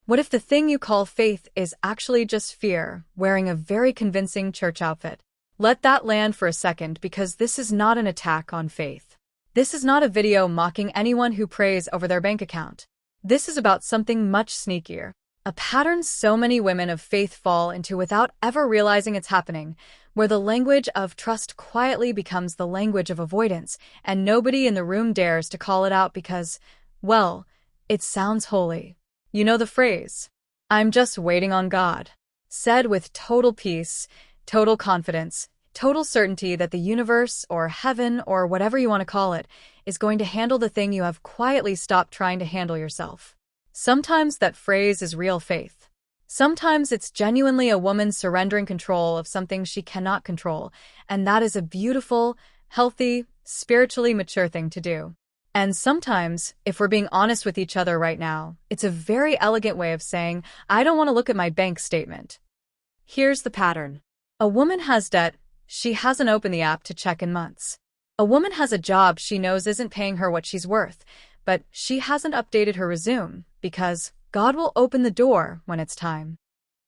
What if the thing you call faith is actually just fear, wearing a very convincing church outfit? Let that land for a second, because this is not an attack on faith. This is not a video mocking anyone who prays over their bank account. This is about something much sneakier. A pattern so many women of faith fall into without ever realizing it's happening, where the language of trust quietly becomes the language of avoidance, and nobody in the room dares to call it out because, well, it sounds holy. You know the phrase, "I'm just waiting on God," said with total peace, total confidence, total certainty that the universe or heaven or whatever you want to call it is going to handle the thing you have quietly stopped trying to handle yourself. Sometimes that phrase is real faith. Sometimes it's genuinely a woman surrendering control of something she cannot control, and that is a beautiful, healthy, spiritually mature thing to do. And sometimes, if we're being honest with each other right now, it's a very elegant way of saying, I don't want to look at my bank statement. Here's the pattern. A woman has debt she hasn't opened the app to check in months. A woman has a job she knows isn't paying her what she's worth, but she hasn't updated her resume because God will open the door when it's time.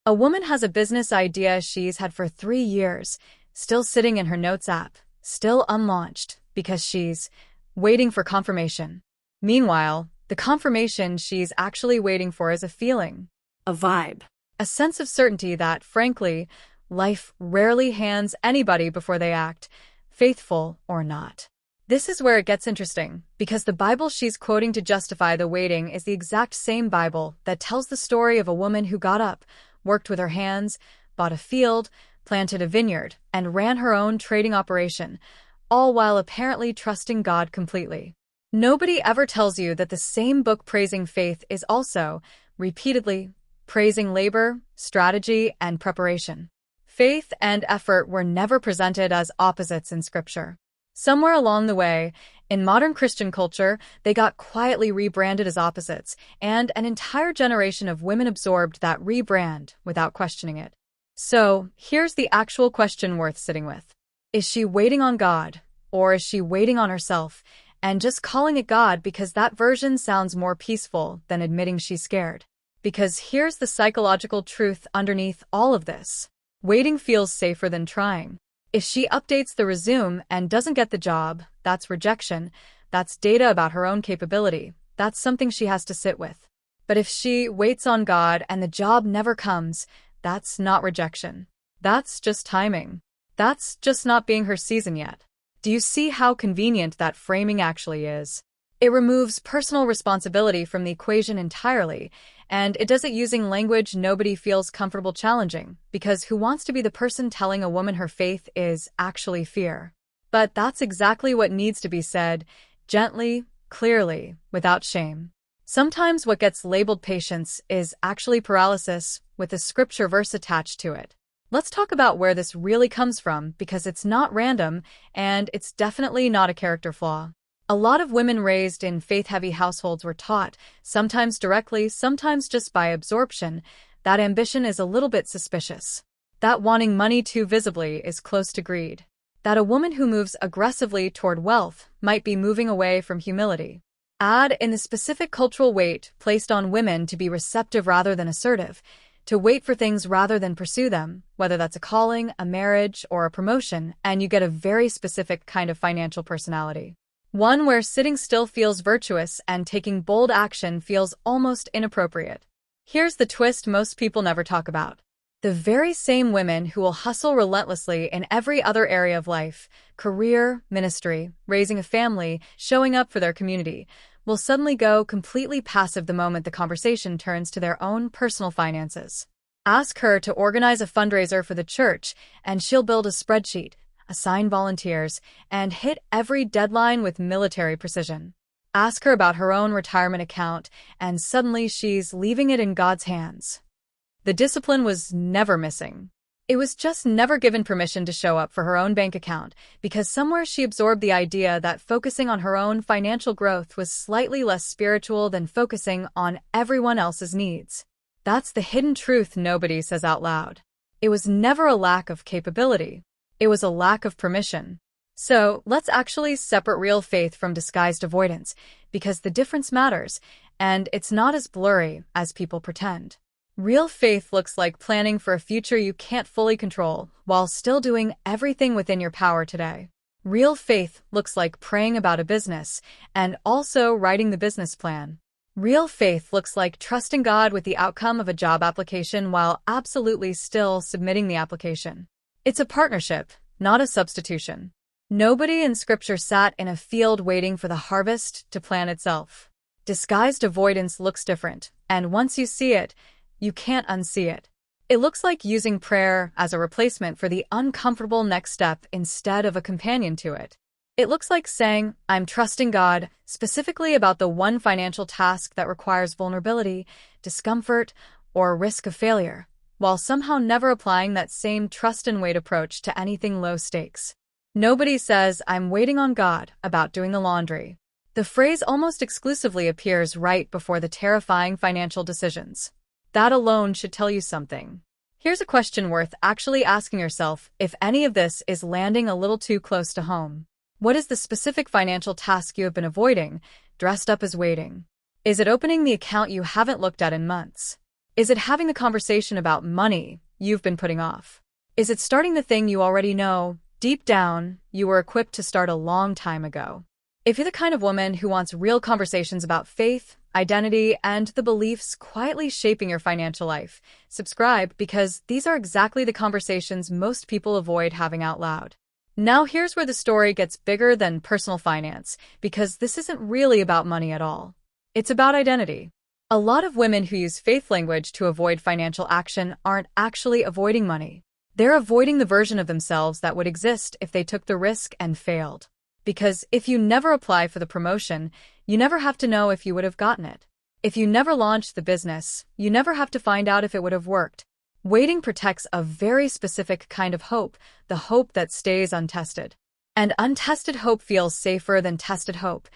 A woman has a business idea she's had for 3 years, still sitting in her notes app, still unlaunched, because she's waiting for confirmation. Meanwhile, the confirmation she's actually waiting for is a feeling, a vibe, a sense of certainty that, frankly, life rarely hands anybody before they act, faithful or not. This is where it gets interesting, because the Bible she's quoting to justify the waiting is the exact same Bible that tells the story of a woman who got up, worked with her hands, bought a field, planted a vineyard, and ran her own trading operation, all while apparently trusting God completely. Nobody ever tells you that the same book praising faith is also, repeatedly, praising labor, strategy, and preparation. Faith and effort were never presented as opposites in Scripture. Somewhere along the way, in modern Christian culture, they got quietly rebranded as opposites, and an entire generation of women absorbed that rebrand without questioning it. So, here's the actual question worth sitting with. Is she waiting on God, or is she waiting on herself, and just calling it God because that version sounds more peaceful than admitting she's scared? Because here's the psychological truth underneath all of this. Waiting feels safer than trying. If she updates the resume and doesn't get the job, that's rejection. That's data about her own capability. That's something she has to sit with. But if she waits on God and the job never comes, that's not rejection. That's just timing. That's just not being her season yet. Do you see how convenient that framing actually is? It removes personal responsibility from the equation entirely, and it does it using language nobody feels comfortable challenging, because who wants to be the person telling a woman her faith is actually fear? But that's exactly what needs to be said, gently, clearly, without shame. Sometimes what gets labeled patience is actually paralysis, with a scripture verse attached to it. Let's talk about where this really comes from, because it's not random, and it's definitely not a character flaw. A lot of women raised in faith-heavy households were taught, sometimes directly, sometimes just by absorption, that ambition is a little bit suspicious. That wanting money too visibly is close to greed. That a woman who moves aggressively toward wealth might be moving away from humility. Add in the specific cultural weight placed on women to be receptive rather than assertive, to wait for things rather than pursue them, whether that's a calling, a marriage, or a promotion, and you get a very specific kind of financial personality. One where sitting still feels virtuous and taking bold action feels almost inappropriate. Here's the twist most people never talk about. The very same women who will hustle relentlessly in every other area of life, career, ministry, raising a family, showing up for their community, will suddenly go completely passive the moment the conversation turns to their own personal finances. Ask her to organize a fundraiser for the church, and she'll build a spreadsheet, assign volunteers, and hit every deadline with military precision. Ask her about her own retirement account, and suddenly she's leaving it in God's hands. The discipline was never missing. It was just never given permission to show up for her own bank account, because somewhere she absorbed the idea that focusing on her own financial growth was slightly less spiritual than focusing on everyone else's needs. That's the hidden truth nobody says out loud. It was never a lack of capability. It was a lack of permission. So, let's actually separate real faith from disguised avoidance. because the difference matters, and it's not as blurry as people pretend. Real faith looks like planning for a future you can't fully control while still doing everything within your power today. Real faith looks like praying about a business and also writing the business plan. Real faith looks like trusting God with the outcome of a job application while absolutely still submitting the application. It's a partnership, not a substitution. Nobody in Scripture sat in a field waiting for the harvest to plant itself. Disguised avoidance looks different, and once you see it, you can't unsee it. It looks like using prayer as a replacement for the uncomfortable next step instead of a companion to it. It looks like saying, I'm trusting God, specifically about the one financial task that requires vulnerability, discomfort, or risk of failure, while somehow never applying that same trust and wait approach to anything low stakes. Nobody says, I'm waiting on God about doing the laundry. The phrase almost exclusively appears right before the terrifying financial decisions. That alone should tell you something. Here's a question worth actually asking yourself if any of this is landing a little too close to home. What is the specific financial task you have been avoiding, dressed up as waiting? Is it opening the account you haven't looked at in months? Is it having the conversation about money you've been putting off? Is it starting the thing you already know, deep down, you were equipped to start a long time ago? If you're the kind of woman who wants real conversations about faith, identity, and the beliefs quietly shaping your financial life, subscribe because these are exactly the conversations most people avoid having out loud. Now here's where the story gets bigger than personal finance, because this isn't really about money at all. It's about identity. A lot of women who use faith language to avoid financial action aren't actually avoiding money. They're avoiding the version of themselves that would exist if they took the risk and failed. Because if you never apply for the promotion, you never have to know if you would have gotten it. If you never launch the business, you never have to find out if it would have worked. Waiting protects a very specific kind of hope, the hope that stays untested. And untested hope feels safer than tested hope,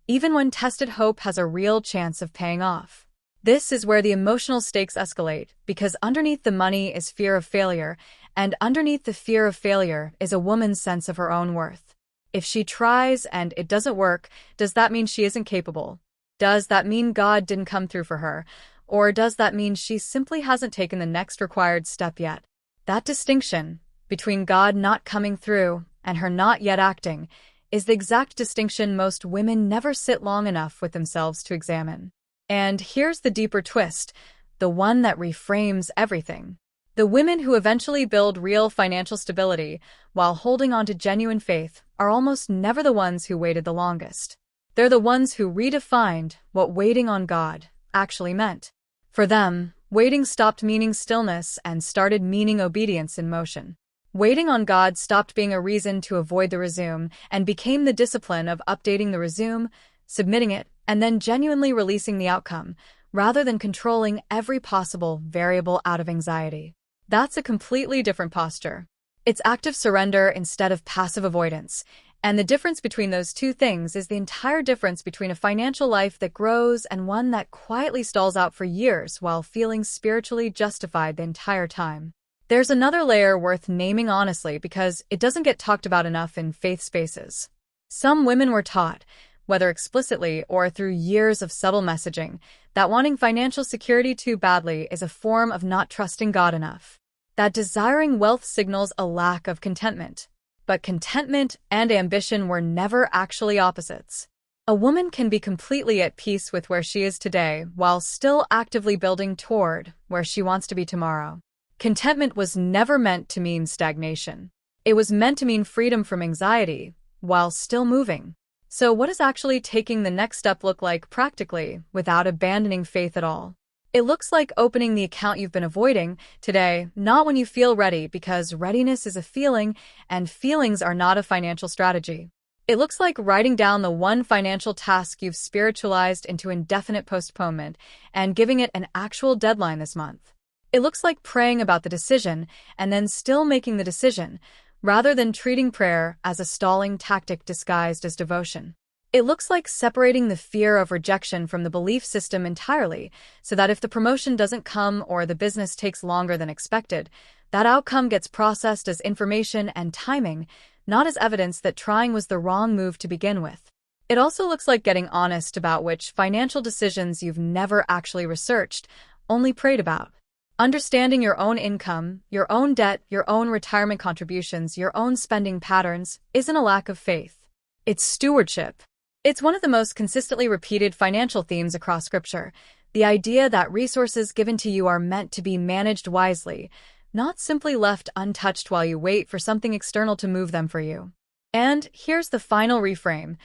even when tested hope has a real chance of paying off. This is where the emotional stakes escalate, because underneath the money is fear of failure, and underneath the fear of failure is a woman's sense of her own worth. If she tries and it doesn't work, does that mean she isn't capable? Does that mean God didn't come through for her? Or does that mean she simply hasn't taken the next required step yet? That distinction between God not coming through and her not yet acting is the exact distinction most women never sit long enough with themselves to examine. And here's the deeper twist, the one that reframes everything. The women who eventually build real financial stability while holding on to genuine faith are almost never the ones who waited the longest. They're the ones who redefined what waiting on God actually meant. For them, waiting stopped meaning stillness and started meaning obedience in motion. Waiting on God stopped being a reason to avoid the resume and became the discipline of updating the resume, submitting it, and then genuinely releasing the outcome, rather than controlling every possible variable out of anxiety. That's a completely different posture. It's active surrender instead of passive avoidance. And the difference between those two things is the entire difference between a financial life that grows and one that quietly stalls out for years while feeling spiritually justified the entire time. There's another layer worth naming honestly because it doesn't get talked about enough in faith spaces. Some women were taught, whether explicitly or through years of subtle messaging, that wanting financial security too badly is a form of not trusting God enough. That desiring wealth signals a lack of contentment. But contentment and ambition were never actually opposites. A woman can be completely at peace with where she is today while still actively building toward where she wants to be tomorrow. Contentment was never meant to mean stagnation. It was meant to mean freedom from anxiety while still moving. So what does actually taking the next step look like practically without abandoning faith at all? It looks like opening the account you've been avoiding today, not when you feel ready, because readiness is a feeling, and feelings are not a financial strategy. It looks like writing down the one financial task you've spiritualized into indefinite postponement and giving it an actual deadline this month. It looks like praying about the decision and then still making the decision, rather than treating prayer as a stalling tactic disguised as devotion. It looks like separating the fear of rejection from the belief system entirely, so that if the promotion doesn't come or the business takes longer than expected, that outcome gets processed as information and timing, not as evidence that trying was the wrong move to begin with. It also looks like getting honest about which financial decisions you've never actually researched, only prayed about. Understanding your own income, your own debt, your own retirement contributions, your own spending patterns isn't a lack of faith. It's stewardship. It's one of the most consistently repeated financial themes across Scripture, the idea that resources given to you are meant to be managed wisely, not simply left untouched while you wait for something external to move them for you. And here's the final reframe,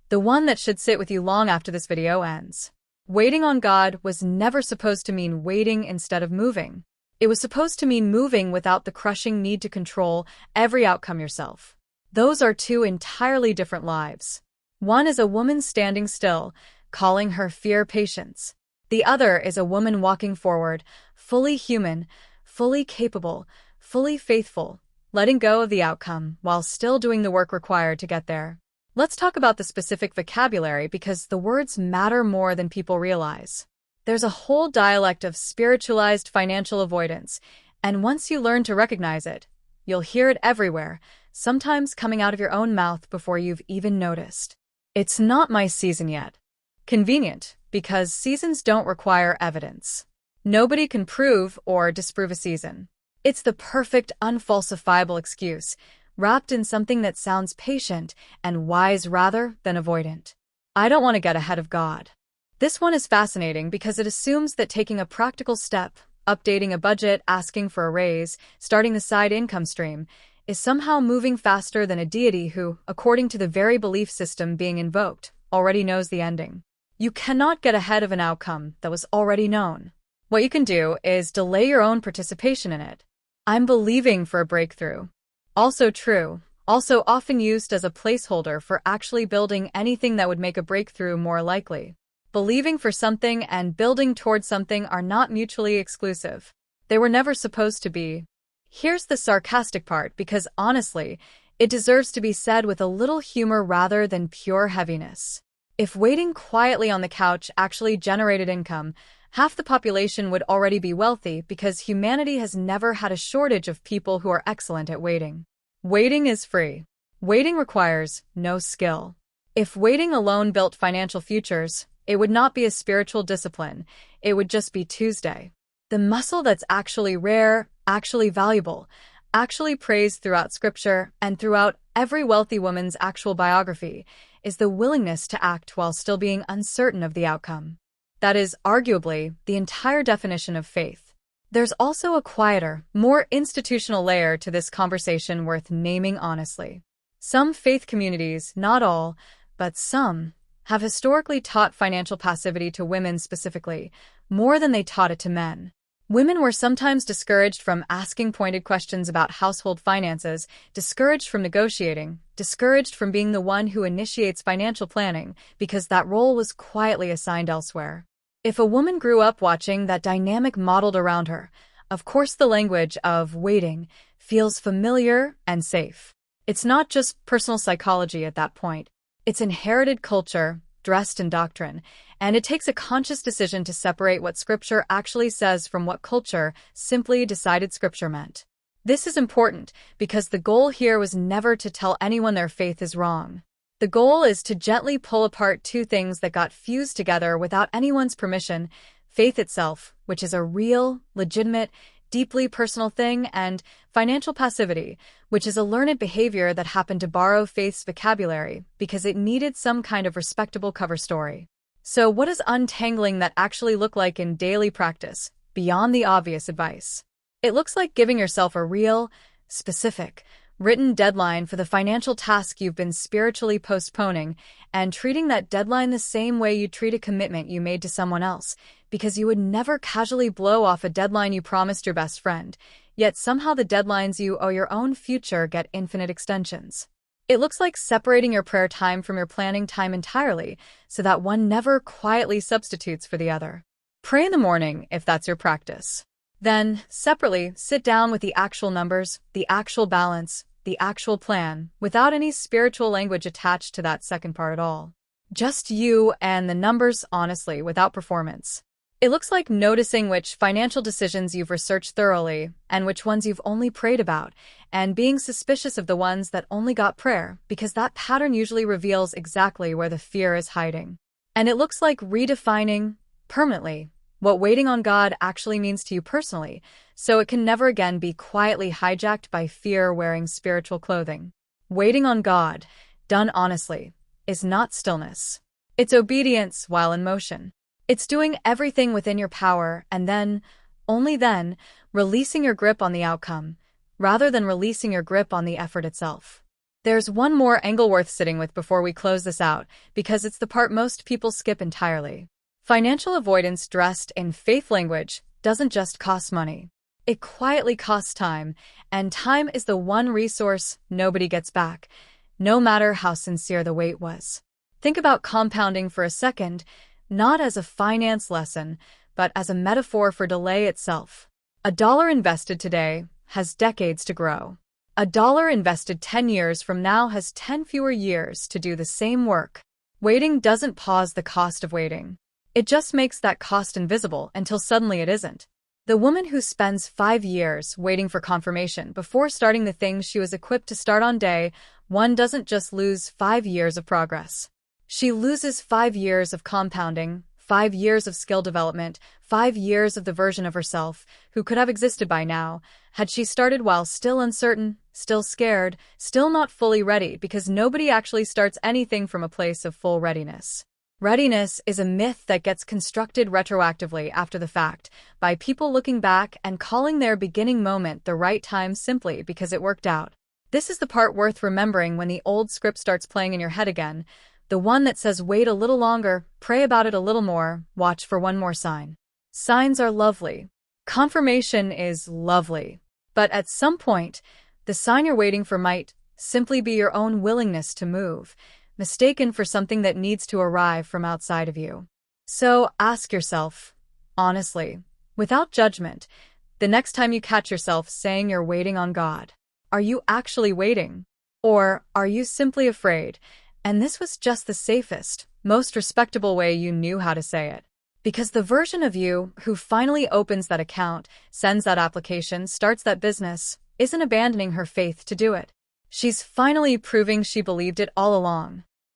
the one that should sit with you long after this video ends. Waiting on God was never supposed to mean waiting instead of moving. It was supposed to mean moving without the crushing need to control every outcome yourself. Those are two entirely different lives. One is a woman standing still, calling her fear patience. The other is a woman walking forward, fully human, fully capable, fully faithful, letting go of the outcome while still doing the work required to get there. Let's talk about the specific vocabulary because the words matter more than people realize. There's a whole dialect of spiritualized financial avoidance, and once you learn to recognize it, you'll hear it everywhere, sometimes coming out of your own mouth before you've even noticed. It's not my season yet. Convenient, because seasons don't require evidence. Nobody can prove or disprove a season. It's the perfect, unfalsifiable excuse, wrapped in something that sounds patient and wise rather than avoidant. I don't want to get ahead of God. This one is fascinating because it assumes that taking a practical step, updating a budget, asking for a raise, starting a side income stream, is somehow moving faster than a deity who, according to the very belief system being invoked, already knows the ending. You cannot get ahead of an outcome that was already known. What you can do is delay your own participation in it. I'm believing for a breakthrough. Also true, also often used as a placeholder for actually building anything that would make a breakthrough more likely. Believing for something and building towards something are not mutually exclusive. They were never supposed to be. Here's the sarcastic part because honestly, it deserves to be said with a little humor rather than pure heaviness. If waiting quietly on the couch actually generated income, half the population would already be wealthy because humanity has never had a shortage of people who are excellent at waiting. Waiting is free. Waiting requires no skill. If waiting alone built financial futures, it would not be a spiritual discipline, it would just be Tuesday. The muscle that's actually rare, actually valuable, actually praised throughout Scripture and throughout every wealthy woman's actual biography is the willingness to act while still being uncertain of the outcome. That is, arguably, the entire definition of faith. There's also a quieter, more institutional layer to this conversation worth naming honestly. Some faith communities, not all, but some, have historically taught financial passivity to women specifically, more than they taught it to men. Women were sometimes discouraged from asking pointed questions about household finances, discouraged from negotiating, discouraged from being the one who initiates financial planning, because that role was quietly assigned elsewhere. If a woman grew up watching that dynamic modeled around her, of course the language of waiting feels familiar and safe. It's not just personal psychology at that point. It's inherited culture, dressed in doctrine, and it takes a conscious decision to separate what Scripture actually says from what culture simply decided Scripture meant. This is important because the goal here was never to tell anyone their faith is wrong. The goal is to gently pull apart two things that got fused together without anyone's permission: faith itself, which is a real, legitimate, deeply personal thing, and financial passivity, which is a learned behavior that happened to borrow faith's vocabulary because it needed some kind of respectable cover story. So what does untangling that actually look like in daily practice, beyond the obvious advice? It looks like giving yourself a real, specific, written deadline for the financial task you've been spiritually postponing and treating that deadline the same way you treat a commitment you made to someone else, because you would never casually blow off a deadline you promised your best friend, yet somehow the deadlines you owe your own future get infinite extensions. It looks like separating your prayer time from your planning time entirely so that one never quietly substitutes for the other. Pray in the morning if that's your practice. Then, separately, sit down with the actual numbers, the actual balance, the actual plan, without any spiritual language attached to that second part at all. Just you and the numbers, honestly, without performance. It looks like noticing which financial decisions you've researched thoroughly and which ones you've only prayed about, and being suspicious of the ones that only got prayer, because that pattern usually reveals exactly where the fear is hiding. And it looks like redefining, permanently, what waiting on God actually means to you personally, so it can never again be quietly hijacked by fear wearing spiritual clothing. Waiting on God, done honestly, is not stillness. It's obedience while in motion. It's doing everything within your power and then, only then, releasing your grip on the outcome, rather than releasing your grip on the effort itself. There's one more angle worth sitting with before we close this out, because it's the part most people skip entirely. Financial avoidance dressed in faith language doesn't just cost money. It quietly costs time, and time is the one resource nobody gets back, no matter how sincere the wait was. Think about compounding for a second, not as a finance lesson, but as a metaphor for delay itself. $1 invested today has decades to grow. $1 invested 10 years from now has 10 fewer years to do the same work. Waiting doesn't pause the cost of waiting. It just makes that cost invisible until suddenly it isn't. The woman who spends 5 years waiting for confirmation before starting the things she was equipped to start on day one doesn't just lose 5 years of progress. She loses 5 years of compounding, 5 years of skill development, 5 years of the version of herself who could have existed by now, had she started while still uncertain, still scared, still not fully ready, because nobody actually starts anything from a place of full readiness. Readiness is a myth that gets constructed retroactively after the fact, by people looking back and calling their beginning moment the right time simply because it worked out. This is the part worth remembering when the old script starts playing in your head again, the one that says wait a little longer, pray about it a little more, watch for one more sign. Signs are lovely. Confirmation is lovely. But at some point, the sign you're waiting for might simply be your own willingness to move, mistaken for something that needs to arrive from outside of you. So ask yourself, honestly, without judgment, the next time you catch yourself saying you're waiting on God, are you actually waiting? Or are you simply afraid? And this was just the safest, most respectable way you knew how to say it. Because the version of you who finally opens that account, sends that application, starts that business, isn't abandoning her faith to do it. She's finally proving she believed it all along.